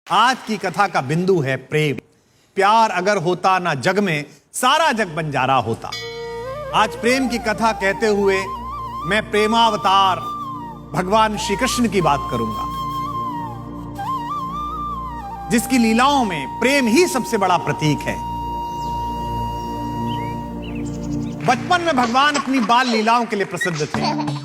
आज की कथा का बिंदु है प्रेम। प्यार अगर होता ना जग में सारा जग बंजारा होता। आज प्रेम की कथा कहते हुए मैं प्रेमावतार भगवान श्री कृष्ण की बात करूंगा, जिसकी लीलाओं में प्रेम ही सबसे बड़ा प्रतीक है। बचपन में भगवान अपनी बाल लीलाओं के लिए प्रसिद्ध थे।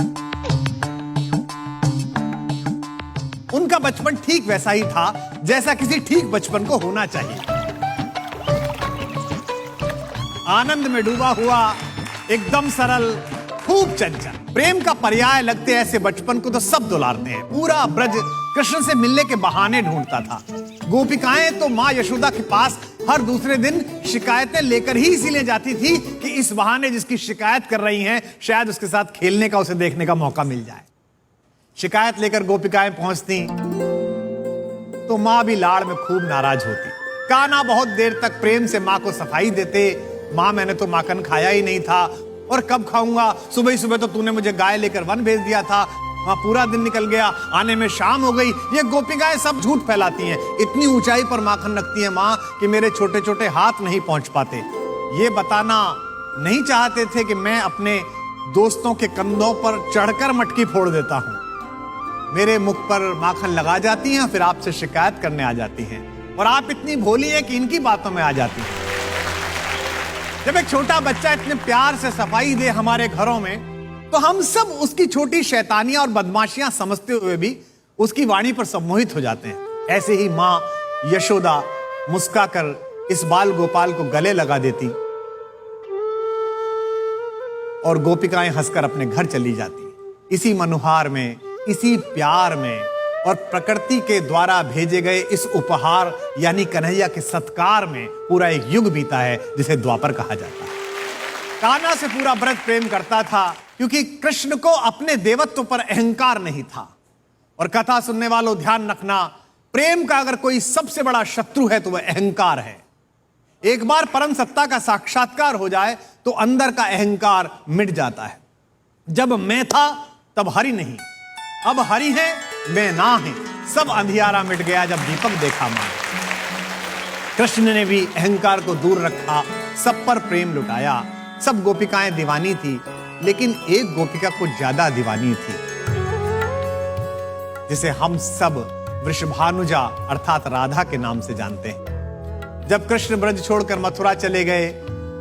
उनका बचपन ठीक वैसा ही था जैसा किसी ठीक बचपन को होना चाहिए। आनंद में डूबा हुआ, एकदम सरल, खूब चंचल। प्रेम का पर्याय लगते ऐसे बचपन को तो सब दुलारते हैं। पूरा ब्रज कृष्ण से मिलने के बहाने ढूंढता था। गोपिकाएं तो मां यशोदा के पास हर दूसरे दिन शिकायतें लेकर ही इसीलिए जाती थी कि इस बहाने जिसकी शिकायत कर रही हैं शायद उसके साथ खेलने का, उसे देखने का मौका मिल जाए। शिकायत लेकर गोपिकाएं पहुंचती तो मां भी लाड़ में खूब नाराज होती। कान्हा बहुत देर तक प्रेम से मां को सफाई देते। मां, मैंने तो माखन खाया ही नहीं था और कब खाऊंगा? सुबह ही सुबह तो तूने मुझे गाय लेकर वन भेज दिया था। वहां पूरा दिन निकल गया, आने में शाम हो गई। ये गोपिकाएं सब झूठ फैलाती हैं। इतनी ऊंचाई पर माखन रखती है मां कि मेरे छोटे छोटे हाथ नहीं पहुंच पाते। ये बताना नहीं चाहते थे कि मैं अपने दोस्तों के कंधों पर चढ़कर मटकी फोड़ देता हूं। मेरे मुख पर माखन लगा जाती हैं, फिर आपसे शिकायत करने आ जाती हैं। और आप इतनी भोली हैं कि इनकी बातों में आ जाती हैं। जब एक छोटा बच्चा इतने प्यार से सफाई दे हमारे घरों में, तो हम सब उसकी छोटी शैतानियां और बदमाशियां समझते हुए भी उसकी वाणी पर सम्मोहित हो जाते हैं। ऐसे ही मां यशोदा मुस्काकर इस बाल गोपाल को गले लगा देती और गोपिकाएं हंसकर अपने घर चली जाती। इसी मनुहार में, इसी प्यार में और प्रकृति के द्वारा भेजे गए इस उपहार यानी कन्हैया के सत्कार में पूरा एक युग बीता है, जिसे द्वापर कहा जाता है। कान्हा से पूरा ब्रज प्रेम करता था क्योंकि कृष्ण को अपने देवत्व पर अहंकार नहीं था। और कथा सुनने वालों ध्यान रखना, प्रेम का अगर कोई सबसे बड़ा शत्रु है तो वह अहंकार है। एक बार परम सत्ता का साक्षात्कार हो जाए तो अंदर का अहंकार मिट जाता है। जब मैं था तब हरि नहीं, अब हरि है मैं ना है। सब अंधियारा मिट गया जब दीपक देखा मां। कृष्ण ने भी अहंकार को दूर रखा, सब पर प्रेम लुटाया। सब गोपिकाएं दीवानी थी, लेकिन एक गोपिका कुछ ज्यादा दीवानी थी, जिसे हम सब वृषभानुजा अर्थात राधा के नाम से जानते हैं। जब कृष्ण ब्रज छोड़कर मथुरा चले गए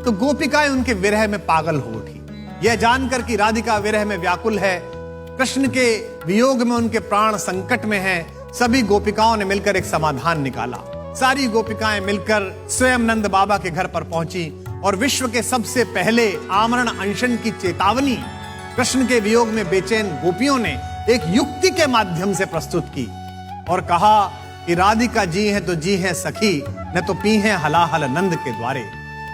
तो गोपिकाएं उनके विरह में पागल हो उठी। यह जानकर कि राधिका विरह में व्याकुल है, कृष्ण के वियोग में उनके प्राण संकट में हैं, सभी गोपिकाओं ने मिलकर एक समाधान निकाला। सारी गोपिकाएं मिलकर स्वयं नंद बाबा के घर पर पहुंची और विश्व के सबसे पहले आमरण अनशन की चेतावनी कृष्ण के वियोग में बेचैन गोपियों ने एक युक्ति के माध्यम से प्रस्तुत की और कहा कि राधिका जी है तो जी है सखी, न तो पी है हलाहल नंद के द्वारे।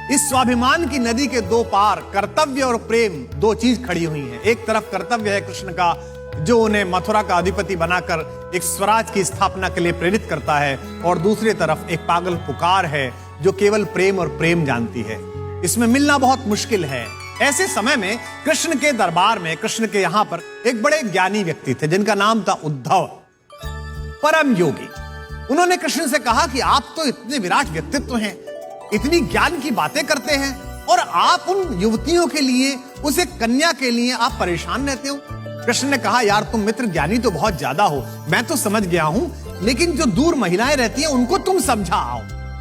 इस स्वाभिमान की नदी के दो पार कर्तव्य और प्रेम दो चीज खड़ी हुई हैं। एक तरफ कर्तव्य है कृष्ण का, जो उन्हें मथुरा का अधिपति बनाकर एक स्वराज की स्थापना के लिए प्रेरित करता है, और दूसरी तरफ एक पागल पुकार है जो केवल प्रेम और प्रेम जानती है। इसमें मिलना बहुत मुश्किल है। ऐसे समय में कृष्ण के दरबार में, कृष्ण के यहां पर एक बड़े ज्ञानी व्यक्ति थे जिनका नाम था उद्धव, परम योगी। उन्होंने कृष्ण से कहा कि आप तो इतने विराट व्यक्तित्व हैं, इतनी ज्ञान की बातें करते हैं, और आप उन युवतियों के लिए, उस एक कन्या के लिए आप परेशान रहते हो। कृष्ण ने कहा, यार तुम मित्र ज्ञानी तो बहुत ज्यादा हो, मैं तो समझ गया हूं, लेकिन जो दूर महिलाएं रहती हैं उनको तुम समझाओ।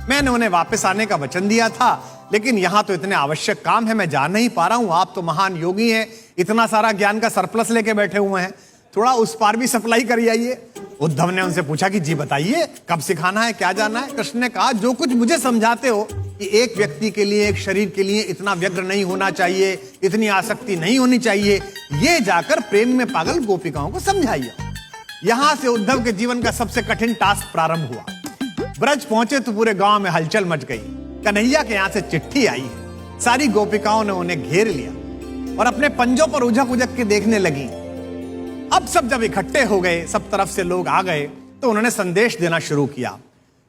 मैंने उन्हें वापस आने का वचन दिया था, लेकिन यहां तो इतने आवश्यक काम है, मैं जा नहीं पा रहा हूं। आप तो महान योगी हैं, इतना सारा ज्ञान का सरप्लस लेके बैठे हुए हैं, थोड़ा उस पार भी सप्लाई कर आइए। उद्धव ने उनसे पूछा कि जी बताइए, कब सिखाना है, क्या जाना है? कृष्ण ने कहा, जो कुछ मुझे समझाते हो कि एक व्यक्ति के लिए, एक शरीर के लिए इतना व्यग्र नहीं होना चाहिए, इतनी आसक्ति नहीं होनी चाहिए, ये जाकर प्रेम में पागल गोपिकाओं को समझाइए। यहां से उद्धव के जीवन का सबसे कठिन टास्क प्रारंभ हुआ। ब्रज पहुंचे तो पूरे गांव में हलचल मच गई। कन्हैया के यहां से चिट्ठी आई है। सारी गोपिकाओं ने उन्हें घेर लिया और अपने पंजों पर उजक उजक के देखने लगी। अब सब जब इकट्ठे हो गए, सब तरफ से लोग आ गए, तो उन्होंने संदेश देना शुरू किया।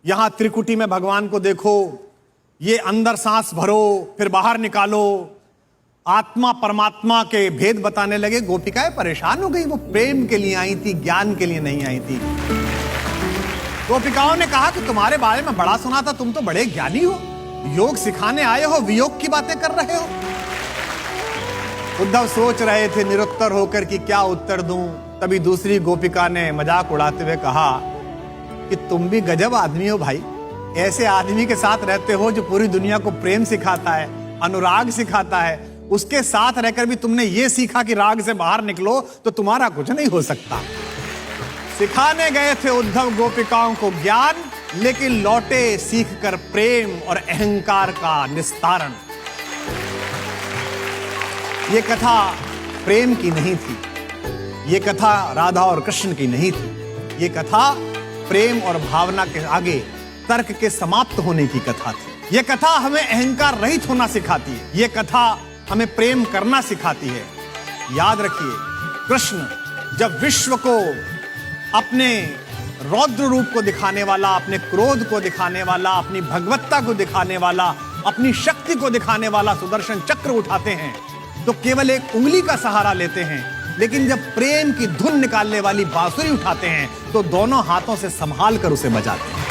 यहां त्रिकुटी में भगवान को देखो, ये अंदर सांस भरो फिर बाहर निकालो, आत्मा परमात्मा के भेद बताने लगे। गोपिकाएं परेशान हो गई, वो प्रेम के लिए आई थी, ज्ञान के लिए नहीं आई थी। गोपिकाओं ने कहा कि तुम्हारे बारे में बड़ा सुना था, तुम तो बड़े ज्ञानी हो, योग सिखाने आए हो, वियोग की बातें कर रहे हो। उद्धव सोच रहे थे निरुत्तर होकर कि क्या उत्तर दूं। तभी दूसरी गोपिका ने मजाक उड़ाते हुए कहा कि तुम भी गजब आदमी हो भाई, ऐसे आदमी के साथ रहते हो जो पूरी दुनिया को प्रेम सिखाता है, अनुराग सिखाता है, उसके साथ रहकर भी तुमने ये सीखा कि राग से बाहर निकलो तो तुम्हारा कुछ नहीं हो सकता। सिखाने गए थे उद्धव गोपिकाओं को ज्ञान, लेकिन लौटे सीखकर प्रेम और अहंकार का निस्तारण। यह कथा प्रेम की नहीं थी, यह कथा राधा और कृष्ण की नहीं थी, यह कथा प्रेम और भावना के आगे तर्क के समाप्त होने की कथा थी। यह कथा हमें अहंकार रहित होना सिखाती है, यह कथा हमें प्रेम करना सिखाती है। याद रखिए, कृष्ण जब विश्व को अपने रौद्र रूप को दिखाने वाला, अपने क्रोध को दिखाने वाला, अपनी भगवत्ता को दिखाने वाला, अपनी शक्ति को दिखाने वाला सुदर्शन चक्र उठाते हैं तो केवल एक उंगली का सहारा लेते हैं, लेकिन जब प्रेम की धुन निकालने वाली बांसुरी उठाते हैं तो दोनों हाथों से संभाल कर उसे बजाते हैं।